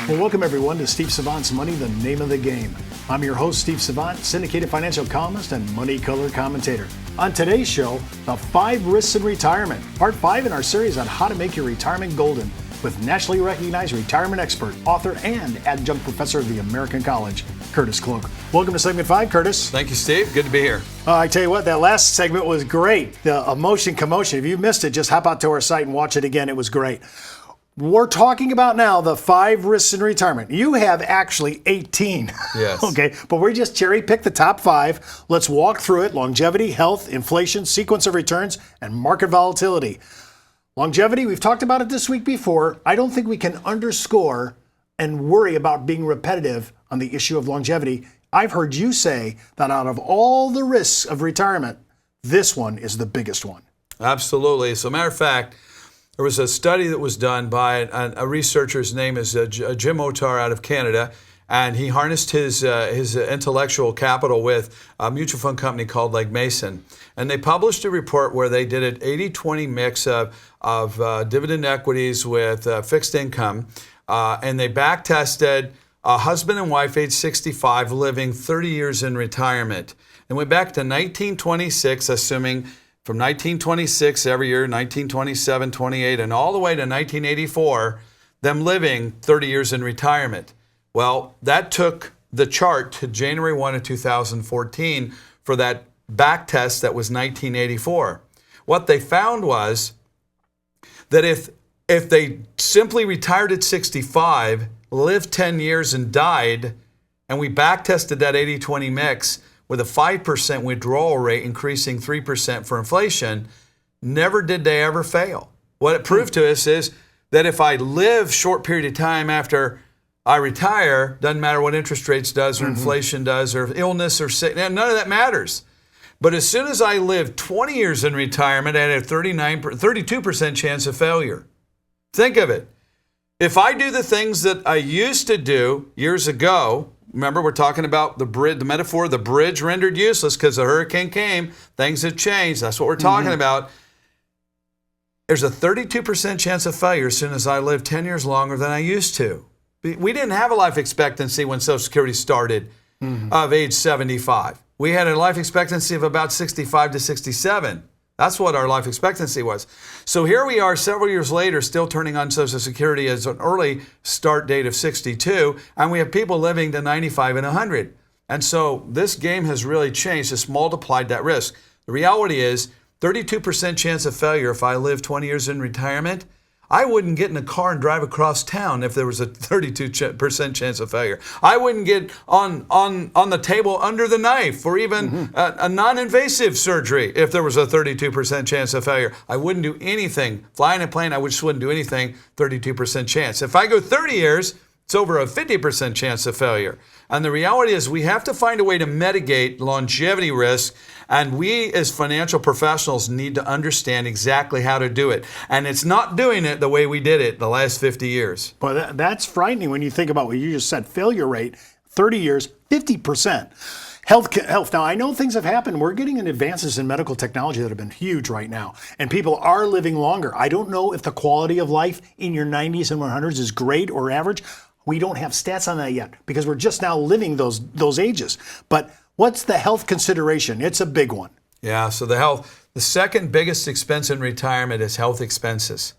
Well, welcome everyone to Steve Savant's Money, the name of the game. I'm your host, Steve Savant, syndicated financial columnist and money color commentator. On today's show, the 5 risks in retirement, part 5 in our series on how to make your retirement golden with nationally recognized retirement expert, author, and adjunct professor of the American College, Curtis Cloke. Welcome to segment 5, Curtis. Thank you, Steve. Good to be here. I tell you what, that last segment was great. The emotion commotion. If you missed it, just hop out to our site and watch it again. It was great. We're talking about now the 5 risks in retirement. You have actually 18. Yes. Okay, but we just cherry picked the top 5. Let's walk through it. Longevity, health, inflation, sequence of returns, and market volatility. Longevity, we've talked about it this week before. I don't think we can underscore and worry about being repetitive on the issue of longevity. I've heard you say that out of all the risks of retirement, this one is the biggest one. Absolutely. So, matter of fact, there was a study that was done by a researcher's name is Jim Otar out of Canada, and he harnessed his intellectual capital with a mutual fund company called Legg Mason. And they published a report where they did an 80-20 mix of dividend equities with fixed income, and they back-tested a husband and wife age 65 living 30 years in retirement. And went back to 1926, assuming from 1926 every year, 1927, 28, and all the way to 1984, them living 30 years in retirement. Well, that took the chart to January 1 of 2014 for that back test that was 1984. What they found was that if they simply retired at 65, lived 10 years and died, and we back tested that 80-20 mix, with a 5% withdrawal rate increasing 3% for inflation, never did they ever fail. What it proved to us is that if I live short period of time after I retire, doesn't matter what interest rates does or inflation does or illness or sickness, none of that matters. But as soon as I live 20 years in retirement, I had a 32% chance of failure. Think of it. If I do the things that I used to do years ago, remember, we're talking about the metaphor, the bridge rendered useless because the hurricane came, things have changed. That's what we're talking about. There's a 32% chance of failure as soon as I live 10 years longer than I used to. We didn't have a life expectancy when Social Security started of age 75. We had a life expectancy of about 65 to 67. That's what our life expectancy was. So here we are several years later, still turning on Social Security as an early start date of 62, and we have people living to 95 and 100. And so this game has really changed. It's multiplied that risk. The reality is 32% chance of failure if I live 20 years in retirement. I wouldn't get in a car and drive across town if there was a 32% chance of failure. I wouldn't get on the table under the knife or even a non-invasive surgery if there was a 32% chance of failure. I wouldn't do anything. Flying a plane, I just wouldn't do anything, 32% chance. If I go 30 years, it's over a 50% chance of failure. And the reality is we have to find a way to mitigate longevity risk, and we as financial professionals need to understand exactly how to do it. And it's not doing it the way we did it the last 50 years. Well, that's frightening when you think about what you just said. Failure rate, 30 years, 50%. Health. Now, I know things have happened. We're getting advances in medical technology that have been huge right now, and people are living longer. I don't know if the quality of life in your 90s and 100s is great or average. We don't have stats on that yet because we're just now living those ages. But what's the health consideration? It's a big one. Yeah, so the second biggest expense in retirement is health expenses.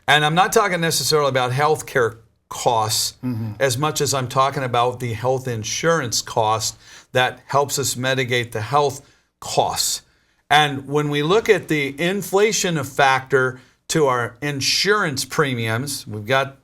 And I'm not talking necessarily about health care costs as much as I'm talking about the health insurance cost that helps us mitigate the health costs. And when we look at the inflation factor to our insurance premiums, we've got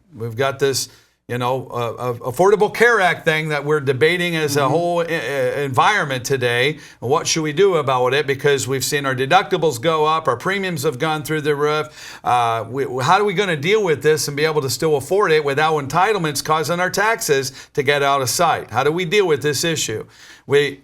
this Affordable Care Act thing that we're debating as a whole environment today. What should we do about it? Because we've seen our deductibles go up, our premiums have gone through the roof. How are we going to deal with this and be able to still afford it without entitlements causing our taxes to get out of sight? How do we deal with this issue?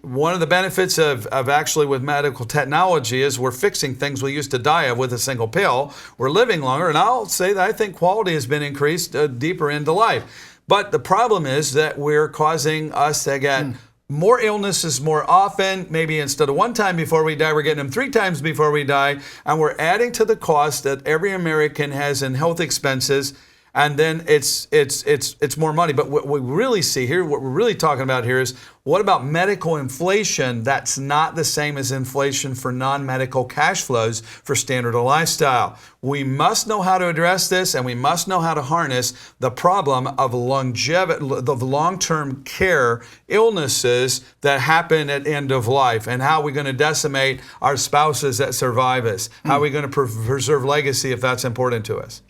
One of the benefits of actually with medical technology is we're fixing things we used to die of with a single pill. We're living longer, and I'll say that I think quality has been increased deeper into life. But the problem is that we're causing us to get more illnesses more often. Maybe instead of one time before we die, we're getting them 3 times before we die. And we're adding to the cost that every American has in health expenses. and then it's more money. But what we really see here, what we're really talking about here is, what about medical inflation that's not the same as inflation for non-medical cash flows for standard of lifestyle? We must know how to address this, and we must know how to harness the problem of longevity, of long-term care illnesses that happen at end of life, and how we're going to decimate our spouses that survive us. How are we going to preserve legacy if that's important to us?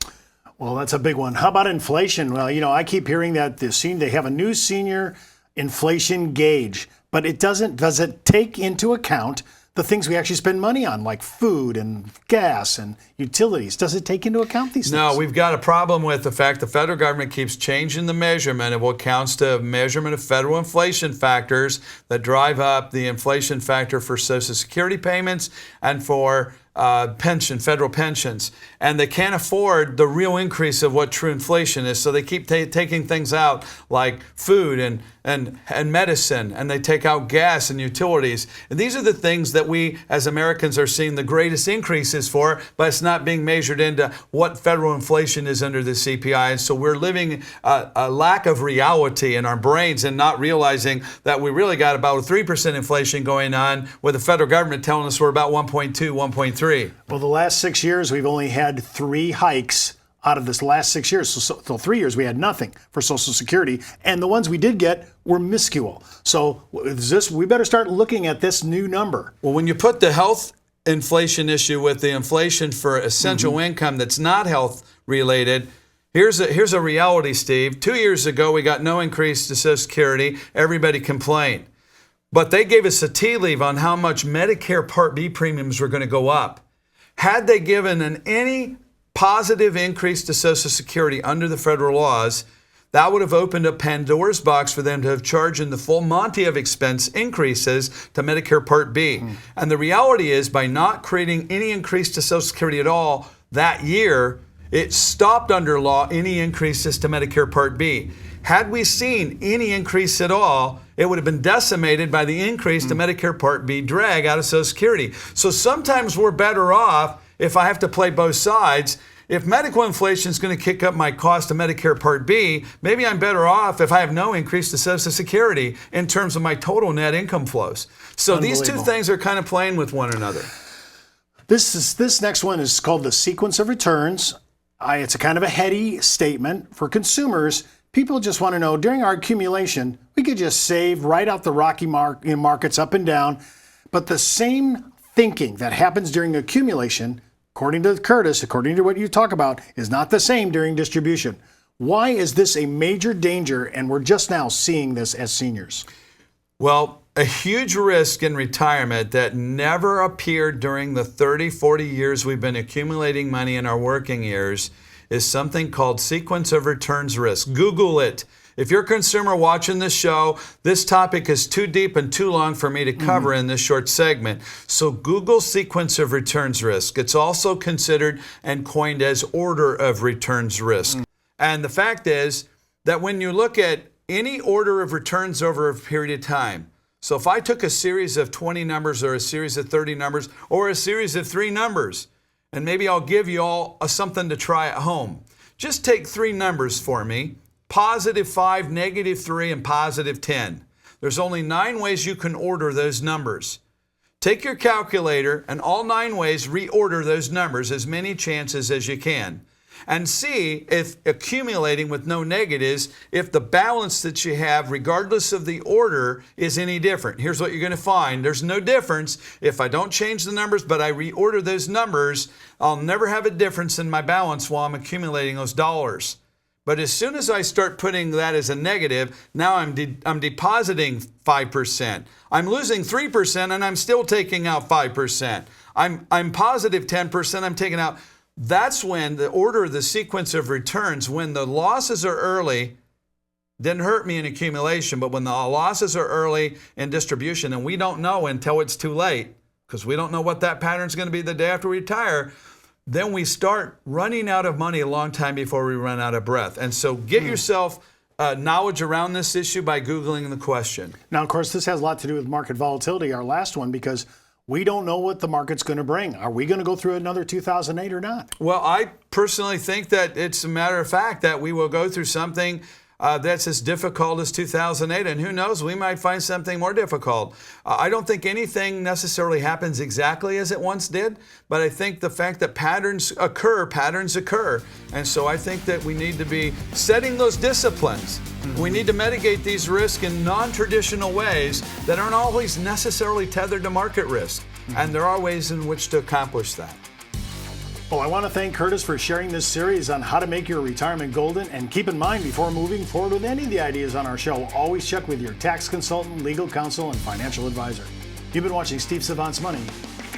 Well, that's a big one. How about inflation? Well, I keep hearing that they have a new senior inflation gauge, but does it take into account the things we actually spend money on, like food and gas and utilities? Does it take into account these things? No, we've got a problem with the fact the federal government keeps changing the measurement of what counts to measurement of federal inflation factors that drive up the inflation factor for Social Security payments and for federal pensions, and they can't afford the real increase of what true inflation is. So they keep taking things out like food and medicine, and they take out gas and utilities. And these are the things that we as Americans are seeing the greatest increases for, but it's not being measured into what federal inflation is under the CPI. And so we're living a lack of reality in our brains and not realizing that we really got about a 3% inflation going on, with the federal government telling us we're about 1.2, 1.3. Well, the last 6 years, we've only had 3 hikes out of this last 6 years. So 3 years, we had nothing for Social Security. And the ones we did get were minuscule. So we better start looking at this new number. Well, when you put the health inflation issue with the inflation for essential income that's not health related, here's a reality, Steve. 2 years ago, we got no increase to Social Security. Everybody complained. But they gave us a tea leaf on how much Medicare Part B premiums were going to go up. Had they given any positive increase to Social Security under the federal laws, that would have opened up Pandora's box for them to have charged in the full monty of expense increases to Medicare Part B. And the reality is, by not creating any increase to Social Security at all that year, it stopped under law any increases to Medicare Part B. Had we seen any increase at all, it would have been decimated by the increase to Medicare Part B drag out of Social Security. So sometimes we're better off, if I have to play both sides, if medical inflation is going to kick up my cost of Medicare Part B, maybe I'm better off if I have no increase to Social Security in terms of my total net income flows. So these two things are kind of playing with one another. This next one is called the sequence of returns. It's a kind of a heady statement for consumers. People just want to know, during our accumulation, we could just save right out the rocky markets up and down. But the same thinking that happens during accumulation, according to Curtis, according to what you talk about, is not the same during distribution. Why is this a major danger, and we're just now seeing this as seniors? Well, a huge risk in retirement that never appeared during the 30, 40 years we've been accumulating money in our working years is something called sequence of returns risk. Google it. If you're a consumer watching this show, this topic is too deep and too long for me to cover in this short segment. So Google sequence of returns risk. It's also considered and coined as order of returns risk. And the fact is that when you look at any order of returns over a period of time, so if I took a series of 20 numbers or a series of 30 numbers or a series of 3 numbers, and maybe I'll give you all something to try at home. Just take 3 numbers for me, +5, -3, and +10. There's only 9 ways you can order those numbers. Take your calculator and all 9 ways reorder those numbers as many chances as you can. And see if accumulating with no negatives, if the balance that you have, regardless of the order, is any different. Here's what you're going to find. There's no difference. If I don't change the numbers, but I reorder those numbers, I'll never have a difference in my balance while I'm accumulating those dollars. But as soon as I start putting that as a negative, now I'm depositing 5%. I'm losing 3% and I'm still taking out 5%. I'm positive 10%, I'm taking out. That's when the order, the sequence of returns, when the losses are early, didn't hurt me in accumulation, but when the losses are early in distribution, and we don't know until it's too late, because we don't know what that pattern is going to be the day after we retire, then we start running out of money a long time before we run out of breath. And so get yourself knowledge around this issue by Googling the question. Now, of course, this has a lot to do with market volatility, our last one, because We don't know what the market's going to bring. Are we going to go through another 2008 or not? Well, I personally think that it's a matter of fact that we will go through something that's as difficult as 2008. And who knows, we might find something more difficult. I don't think anything necessarily happens exactly as it once did, but I think the fact that patterns occur. And so I think that we need to be setting those disciplines. We need to mitigate these risks in non-traditional ways that aren't always necessarily tethered to market risk. And there are ways in which to accomplish that. Well, I want to thank Curtis for sharing this series on how to make your retirement golden. And keep in mind, before moving forward with any of the ideas on our show, always check with your tax consultant, legal counsel, and financial advisor. You've been watching Steve Savant's Money,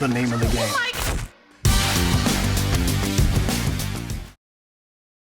the name of the game.